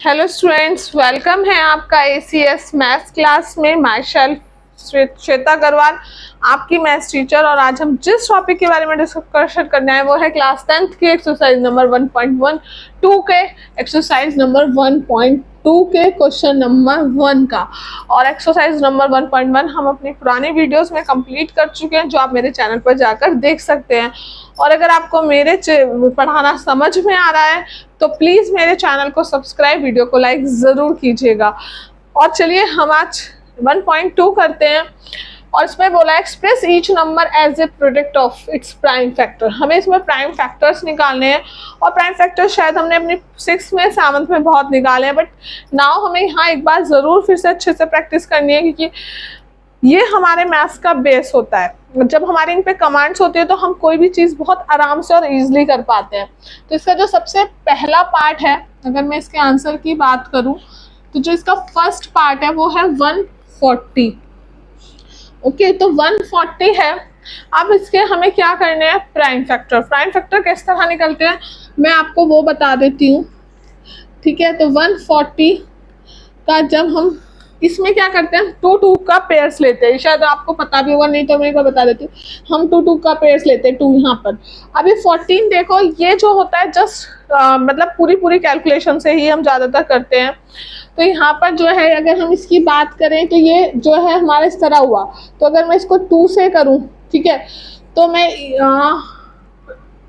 Hello students, welcome है आपका ACS maths class में। माई सेल्फ श्वेता अग्रवाल, आपकी मैथ्स टीचर। और आज हम जिस टॉपिक के बारे में डिस्कशन करना है वो है क्लास 10th की एक्सरसाइज नंबर 1.12 के एक्सरसाइज नंबर 1.2 के क्वेश्चन नंबर 1 का। और एक्सरसाइज नंबर 1.1 हम अपनी पुरानी वीडियोस में कंप्लीट कर चुके हैं, जो आप मेरे चैनल पर जाकर देख सकते हैं। और अगर आपको मेरे पढ़ाना समझ में आ रहा है तो प्लीज़ मेरे चैनल को सब्सक्राइब, वीडियो को लाइक ज़रूर कीजिएगा। और चलिए हम आज 1.2 करते हैं। और इसमें बोला express each number as a product of its prime factor. हमें इसमें प्राइम फैक्टर्स निकालने हैं। और प्राइम फैक्टर्स शायद हमने अपनी 6th में 7th में बहुत निकाले हैं, बट नाउ हमें यहाँ एक बार ज़रूर फिर से अच्छे से प्रैक्टिस करनी है, क्योंकि ये हमारे मैथ्स का बेस होता है। जब हमारे इन पे कमांड्स होती है तो हम कोई भी चीज़ बहुत आराम से और इजीली कर पाते हैं। तो इसका जो सबसे पहला पार्ट है, अगर मैं इसके आंसर की बात करूं तो जो इसका फर्स्ट पार्ट है वो है 140। ओके, तो 140 है। अब इसके हमें क्या करने हैं, प्राइम फैक्टर। प्राइम फैक्टर किस तरह निकलते हैं मैं आपको वो बता देती हूँ। ठीक है, तो 140 का जब हम इसमें क्या करते हैं, 2 का पेयर्स लेते हैं। शायद आपको पता भी होगा, नहीं तो मैं एक बार बता देती हूँ। हम 2 का पेयर्स लेते हैं, 2 यहाँ पर। अभी 14 देखो, ये जो होता है जस्ट मतलब पूरी कैलकुलेशन से ही हम ज़्यादातर करते हैं। तो यहाँ पर जो है, अगर हम इसकी बात करें तो ये जो है हमारा इस तरह हुआ। तो अगर मैं इसको 2 से करूँ, ठीक है, तो मैं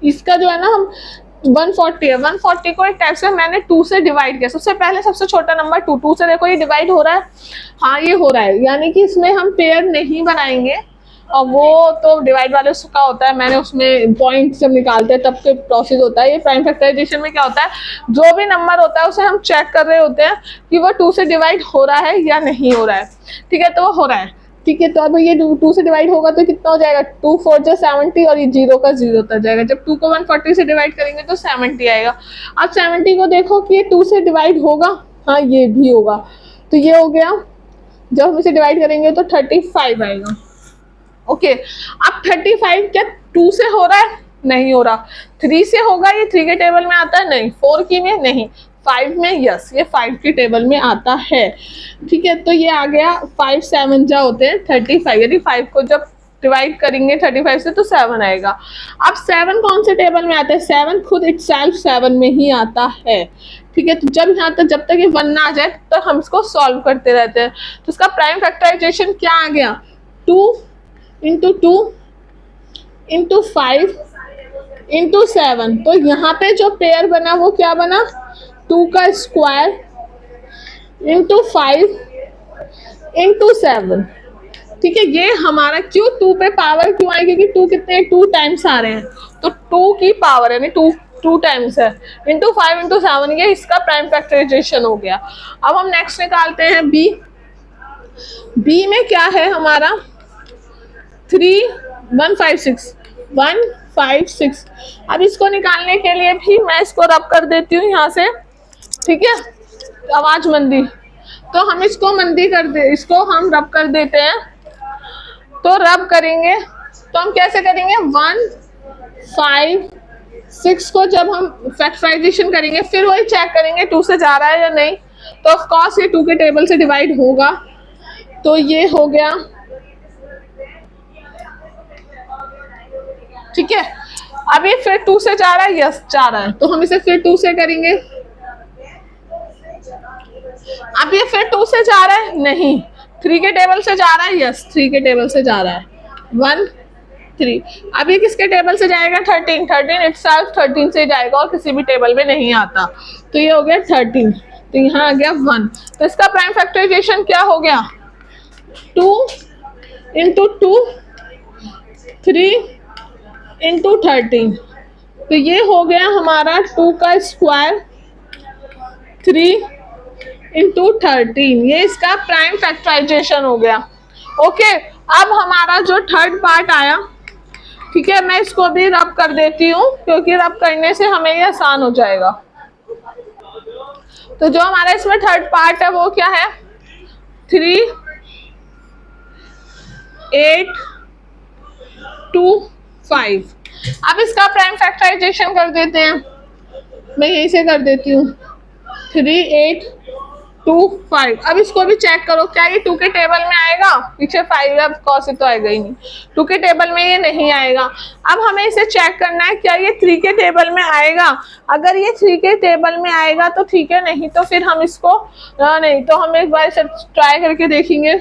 इसका जो है ना, हम 140 है, 140 को एक टाइप से मैंने 2 से डिवाइड किया। सबसे पहले सबसे छोटा नंबर 2 से देखो ये डिवाइड हो रहा है। हाँ, ये हो रहा है, यानी कि इसमें हम पेयर नहीं बनाएंगे। और वो तो डिवाइड वाले उसका होता है, मैंने उसमें पॉइंट जब निकालते हैं तब के प्रोसेस होता है। ये प्राइम फैक्टराइजेशन में क्या होता है, जो भी नंबर होता है उसे हम चेक कर रहे होते हैं कि वो 2 से डिवाइड हो रहा है या नहीं हो रहा है। ठीक है, तो वो हो रहा है। ठीक है, तो अब ये 2 से डिवाइड होगा तो कितना हो जाएगा, 2 4 जा 70, और ये 0 का 0 होता जाएगा। जब 2 को 140 से डिवाइड करेंगे तो 70 आएगा। अब 70 को देखो कि ये 2 से डिवाइड होगा, हाँ ये भी होगा। तो ये हो गया, जब हम इसे डिवाइड करेंगे तो 35 आएगा। ओके, अब 35 क्या 2 से हो रहा है, नहीं हो रहा। 3 से होगा, ये 3 के टेबल में आता है, नहीं। 4 की में नहीं, 5 में यस, ये 5 के टेबल में आता है। ठीक है, तो ये आ गया 5 7 जा होते हैं 35। यदि 5 को जब डिवाइड करेंगे 35 से तो 7 आएगा। अब 7 कौन से टेबल में आता है, 7 खुद इटसेल्फ 7 में ही आता है। ठीक है, तो जब यहाँ तक जब तक ये 1 ना आ जाए तब तक हम इसको सॉल्व करते रहते हैं। तो इसका प्राइम फैक्टराइजेशन क्या आ गया, 2 इंटू 2 इंटू 5 इंटू 7। तो यहाँ पे जो पेयर बना वो क्या बना, 2 का स्क्वायर इंटू 5 इंटू 7। ठीक है, ये हमारा क्यों 2 पे पावर क्यों आई, क्योंकि 2 कितने 2 टाइम्स आ रहे हैं, तो 2 की पावर यानी 2 टाइम्स है, इंटू 5 इंटू 7। ये इसका प्राइम फैक्टराइजेशन हो गया। अब हम नेक्स्ट निकालते हैं बी। बी में क्या है हमारा 156। अब इसको निकालने के लिए भी मैं इसको रब कर देती हूँ यहाँ से। ठीक है, आवाज मंदी, तो हम इसको मंदी कर दे, इसको हम रब कर देते हैं। तो रब करेंगे तो हम कैसे करेंगे, 156 को जब हम फैक्टराइजेशन करेंगे फिर वही चेक करेंगे 2 से जा रहा है या नहीं। तो ऑफ कोर्स ये 2 के टेबल से डिवाइड होगा। तो ये हो गया। ठीक है, अब ये फिर 2 से जा रहा है, यस जा रहा है, तो हम इसे फिर 2 से करेंगे। अब ये फिर 2 से जा रहा है, नहीं। 3 के टेबल से जा रहा है, यस 3 के टेबल से जा रहा है, 1 3। अब ये किसके टेबल से जाएगा, 13 इटसेल्फ 13 से जाएगा और किसी भी टेबल में नहीं आता। तो ये हो गया 13, तो यहाँ आ गया 1। तो इसका प्राइम फैक्टराइजेशन क्या हो गया, 2 इंटू 2 3 इंटू 13। तो ये हो गया हमारा 2 का स्क्वायर 3 इंटू 13। ये इसका प्राइम फैक्टराइजेशन हो गया। ओके, अब हमारा जो थर्ड पार्ट आया, ठीक है, मैं इसको भी रब कर देती हूँ क्योंकि रब करने से हमें ये आसान हो जाएगा। तो जो हमारा इसमें थर्ड पार्ट है वो क्या है, 3 8 2 5। अब इसका प्राइम फैक्टराइजेशन कर देते हैं, मैं यहीं से कर देती हूँ। 3825। अब इसको भी चेक करो, क्या ये 2 के टेबल में आएगा? पीछे 5 है, कॉस तो आएगा ही नहीं, 2 के टेबल में ये नहीं आएगा। अब हमें इसे चेक करना है, क्या ये 3 के टेबल में आएगा? अगर ये 3 के टेबल में आएगा तो ठीक है, नहीं तो फिर हम इसको नहीं तो हम एक बार इसे ट्राई करके देखेंगे,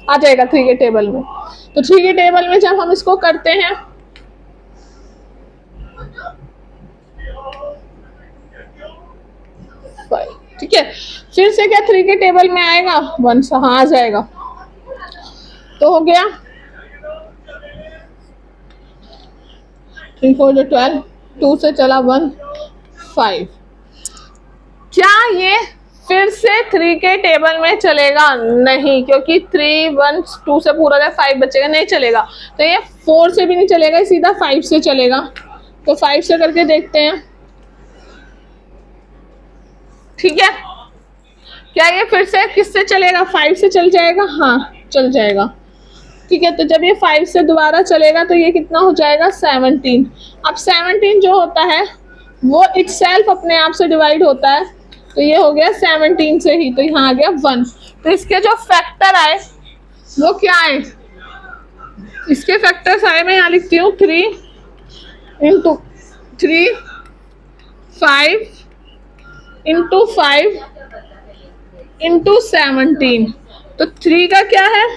आ जाएगा 3 के टेबल में। तो 3 के टेबल में जब हम इसको करते हैं, ठीक है, फिर से क्या 3 के टेबल में आएगा? 1 से, हाँ आ जाएगा। तो हो गया 3 4 12, 2 से चला 1 5। क्या ये फिर से 3 के टेबल में चलेगा? नहीं, क्योंकि 3 1 2 से पूरा 5 बचेगा, नहीं चलेगा। तो ये 4 से भी नहीं चलेगा, सीधा 5 से चलेगा। तो 5 से करके देखते हैं, ठीक है। क्या ये फिर से किससे चलेगा? 5 से चल जाएगा, हाँ चल जाएगा, ठीक है। तो जब ये 5 से दोबारा चलेगा तो ये कितना हो जाएगा? 17। अब 17 जो होता है वो इटसेल्फ अपने आप से डिवाइड होता है, तो ये हो गया 17 से ही, तो यहाँ आ गया 1। तो इसके जो फैक्टर आए वो क्या आए? इसके फैक्टर्स आए, मैं यहाँ लिखती हूँ 3 इंटू 3 5 इंटू 5 इंटू 17। तो 3 का क्या है?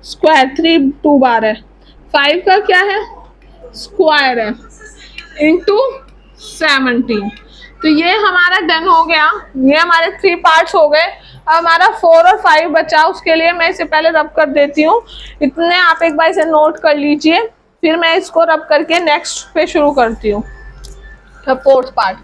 स्क्वायर, 3 2 बार है। 5 का क्या है? स्क्वायर है, इंटू 17। तो ये हमारा डन हो गया, ये हमारे 3 पार्ट्स हो गए। अब हमारा 4 और 5 बचा, उसके लिए मैं इसे पहले रब कर देती हूँ। इतने आप एक बार इसे नोट कर लीजिए, फिर मैं इसको रब करके नेक्स्ट पे शुरू करती हूँ, तो 4th पार्ट।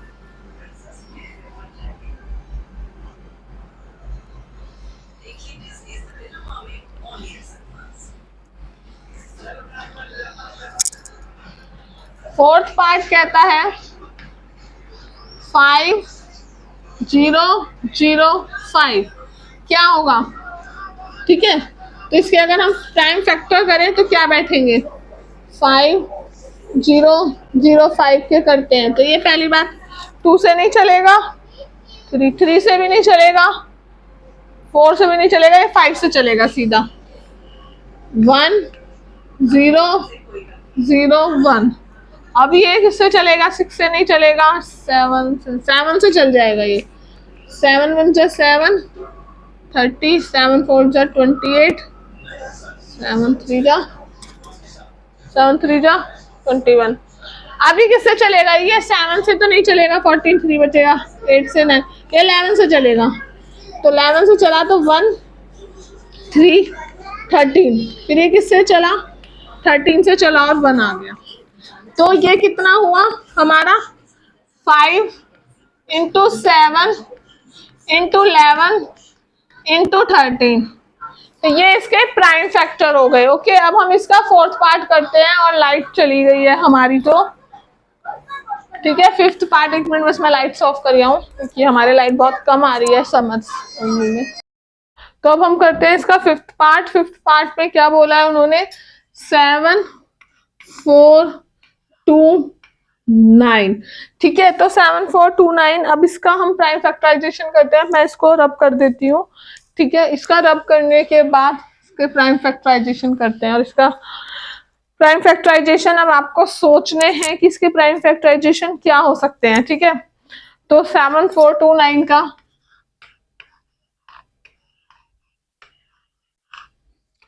फोर्थ पार्ट कहता है 5 0 0 5। क्या होगा? ठीक है, तो इसके अगर हम प्राइम फैक्टर करें तो क्या बैठेंगे? 5 0 0 5 के करते हैं, तो ये पहली बात 2 से नहीं चलेगा, 3 से भी नहीं चलेगा, 4 से भी नहीं चलेगा, ये 5 से चलेगा सीधा। 1 0 0 1। अब ये किससे चलेगा? 6 से नहीं चलेगा, 7 से चल जाएगा। ये 7 1 जा 7 30, 7 4 जा 28, 7 3 जा 21। अभी किससे चलेगा? ये 7 से तो नहीं चलेगा, 14 3 बचेगा, 8 से 9, ये 11 से चलेगा। तो 11 से चला तो 1 3 13, फिर ये किससे चला? 13 से चला और 1 आ गया। तो ये कितना हुआ हमारा? 5 इंटू 7 इंटू 11 इंटू 13। तो ये इसके प्राइम फैक्टर हो गए। ओके, अब हम इसका 4th पार्ट करते हैं, और लाइट चली गई है हमारी, तो ठीक है। 5th पार्ट, 1 मिनट बस मैं लाइट्स ऑफ कर हूँ, क्योंकि हमारे लाइट बहुत कम आ रही है समझ में। तो अब हम करते हैं इसका 5th पार्ट। 5th पार्ट में क्या बोला है उन्होंने? 7 4 2 9। ठीक है, तो 7 4 2 9। अब इसका हम प्राइम फैक्टराइजेशन करते हैं, मैं इसको रब कर देती हूँ, ठीक है। इसका रब करने के बाद इसके प्राइम फैक्टराइजेशन करते हैं, और इसका प्राइम फैक्टराइजेशन अब आपको सोचने हैं कि इसके प्राइम फैक्टराइजेशन क्या हो सकते हैं, ठीक है। तो 7 4 2 9 का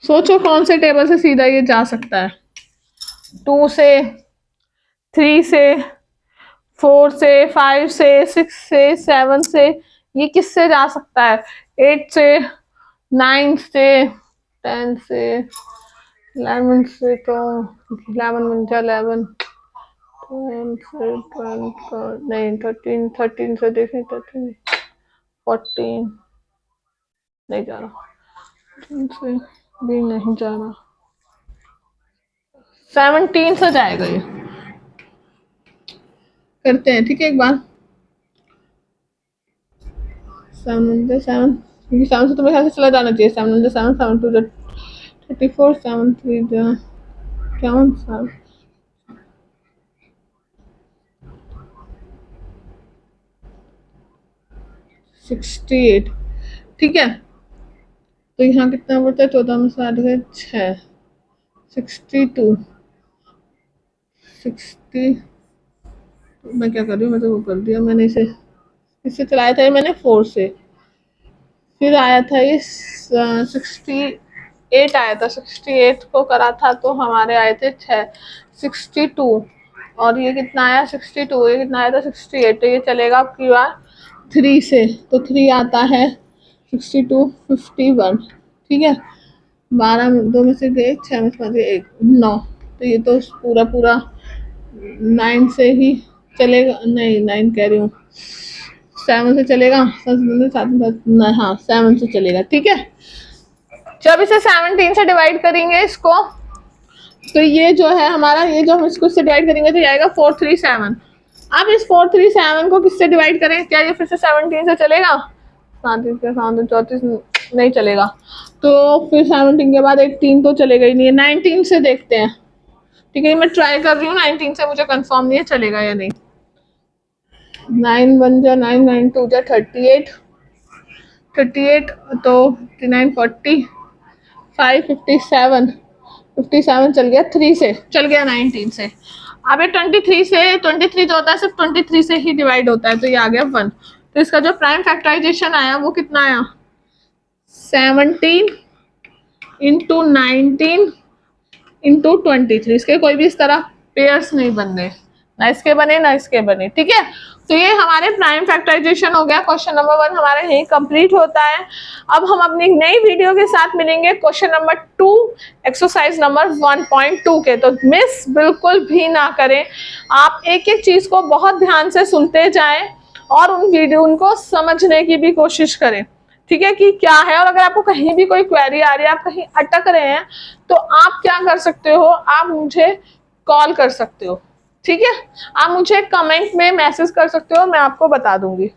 सोचो कौन से टेबल से सीधा ये जा सकता है? 2 से, 3 से, 4 से, 5 से, 6 से, 7 से, ये किससे जा सकता है? 8 से, 9 से, 10 से, 11 से, तो 11 बन जा 11, 12 से, 12 नहीं 13, 13 से देखें 13, 14 नहीं जा रहा, 13 से भी नहीं जा रहा, 17 से जाएगा ये। करते हैं, ठीक है, एक बार। 7 क्योंकि 7 से तो मेरे ख्याल से चला जाना चाहिए। 7 7 7 2 34, 7 3 क्या 7, 68, ठीक है। तो यहाँ कितना बढ़ता है, 14 में से 8 गए 6, 62, 60, मैं क्या कर रही हूँ, मैं तो वो कर दिया मैंने इसे, इससे चलाया था ये मैंने 4 से, फिर आया था ये 68 आया था, 68 को करा था तो हमारे आए थे 6, 62, और ये कितना आया 62, ये कितना आया था 68, तो ये चलेगा आपकी बार 3 से, तो 3 आता है 62, 51, ठीक है। 12 दो में से गए, 6 में से 5 गए 1, 9, तो ये तो पूरा पूरा 9 से ही चलेगा, नहीं 9 कह रही हूँ, 7 से चलेगा, 7 हाँ 7 से चलेगा, ठीक है। जब इसे 17 से डिवाइड करेंगे इसको, तो ये जो है हमारा, ये जो हम इसको इससे डिवाइड करेंगे तो ये आएगा 437। अब इस 437 को किससे डिवाइड करें, क्या ये फिर से 17 से चलेगा, 34 नहीं चलेगा, तो फिर 17 के बाद एक 3 तो चलेगा ही नहीं है, 19 से देखते हैं, ठीक है। मैं ट्राई कर रही हूँ 19 से, मुझे कंफर्म नहीं है चलेगा या नहीं। 9 1 जा 9, 9 2 जा 38, 38 तो 39, 40, 5, 57, 57 चल गया 3 से, चल गया 19 से। अब ये 23 से, 23 जो होता है सिर्फ 23 से ही डिवाइड होता है, तो ये आ गया 1। तो इसका जो प्राइम फैक्टराइजेशन आया वो कितना आया, 17 इंटू 19 इंटू 23। इसके कोई भी इस तरह पेयर्स नहीं बन रहे, ना इसके बने ना इसके बने, ठीक है। तो ये हमारे प्राइम फैक्टराइजेशन हो गया। क्वेश्चन नंबर 1 हमारा यही कंप्लीट होता है। अब हम अपनी नई वीडियो के साथ मिलेंगे क्वेश्चन नंबर 2 एक्सरसाइज नंबर 1.2 के। तो मिस बिल्कुल भी ना करें, आप एक एक चीज को बहुत ध्यान से सुनते जाएं और उनको समझने की भी कोशिश करें, ठीक है, कि क्या है। और अगर आपको कहीं भी कोई क्वेरी आ रही है, आप कहीं अटक रहे हैं, तो आप क्या कर सकते हो, आप मुझे कॉल कर सकते हो, ठीक है। आप मुझे कमेंट में मैसेज कर सकते हो, मैं आपको बता दूंगी।